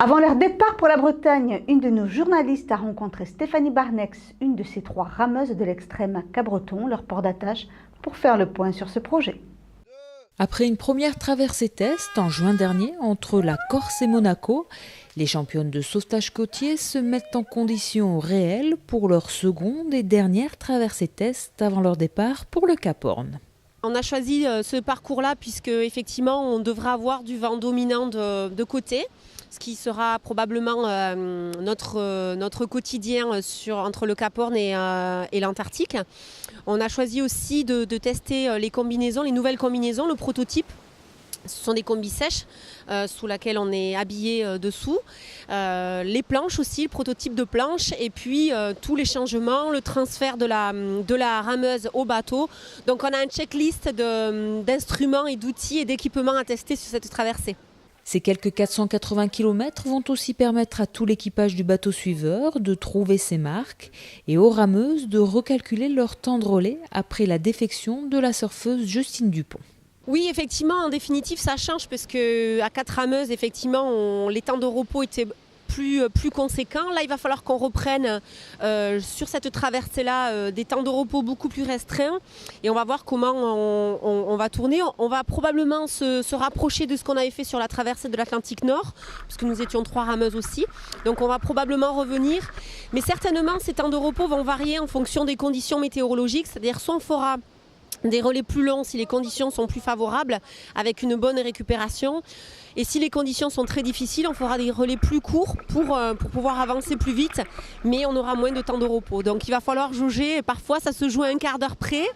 Avant leur départ pour la Bretagne, une de nos journalistes a rencontré Stéphanie Barnex, une de ces 3 rameuses de l'extrême Cabreton, leur port d'attache, pour faire le point sur ce projet. Après une première traversée test en juin dernier entre la Corse et Monaco, les championnes de sauvetage côtier se mettent en condition réelle pour leur seconde et dernière traversée test avant leur départ pour le Cap Horn. On a choisi ce parcours-là puisque effectivement on devra avoir du vent dominant de côté, ce qui sera probablement notre quotidien entre le Cap Horn et l'Antarctique. On a choisi aussi de tester les combinaisons, les nouvelles combinaisons, le prototype. Ce sont des combis sèches sous lesquelles on est habillé dessous. Les planches aussi, le prototype de planche et puis tous les changements, le transfert de la rameuse au bateau. Donc on a une checklist d'instruments et d'outils et d'équipements à tester sur cette traversée. Ces quelques 480 km vont aussi permettre à tout l'équipage du bateau suiveur de trouver ses marques et aux rameuses de recalculer leur temps de relais après la défection de la surfeuse Justine Dupont. Oui, effectivement, en définitive, ça change parce qu'à 4 rameuses, effectivement, les temps de repos étaient plus conséquents. Là, il va falloir qu'on reprenne sur cette traversée-là des temps de repos beaucoup plus restreints et on va voir comment on va tourner. On va probablement se rapprocher de ce qu'on avait fait sur la traversée de l'Atlantique Nord, puisque nous étions 3 rameuses aussi. Donc on va probablement revenir, mais certainement ces temps de repos vont varier en fonction des conditions météorologiques, c'est-à-dire soit on fera des relais plus longs si les conditions sont plus favorables, avec une bonne récupération. Et si les conditions sont très difficiles, on fera des relais plus courts pour pouvoir avancer plus vite, mais on aura moins de temps de repos. Donc il va falloir jauger, parfois ça se joue à un quart d'heure près.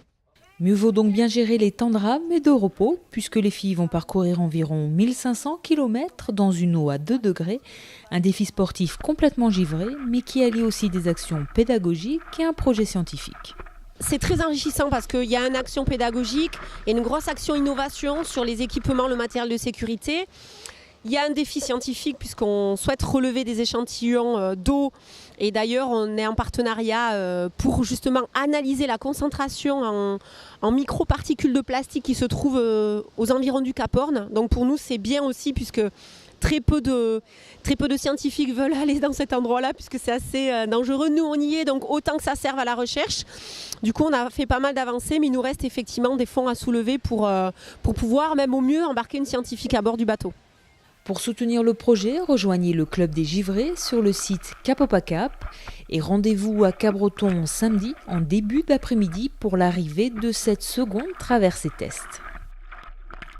Mieux vaut donc bien gérer les temps de rame et de repos, puisque les filles vont parcourir environ 1500 km dans une eau à 2 degrés, un défi sportif complètement givré, mais qui allie aussi des actions pédagogiques et un projet scientifique. C'est très enrichissant parce qu'il y a une action pédagogique et une grosse action innovation sur les équipements, le matériel de sécurité. Il y a un défi scientifique puisqu'on souhaite relever des échantillons d'eau et d'ailleurs on est en partenariat pour justement analyser la concentration en microparticules de plastique qui se trouvent aux environs du Cap Horn. Donc pour nous c'est bien aussi puisque très peu de scientifiques veulent aller dans cet endroit-là puisque c'est assez dangereux. Nous, on y est, donc autant que ça serve à la recherche. Du coup, on a fait pas mal d'avancées, mais il nous reste effectivement des fonds à soulever pour pouvoir, même au mieux, embarquer une scientifique à bord du bateau. Pour soutenir le projet, rejoignez le Club des Givrés sur le site Cap-Opa-Cap et rendez-vous à Cabreton samedi en début d'après-midi pour l'arrivée de cette seconde traversée test.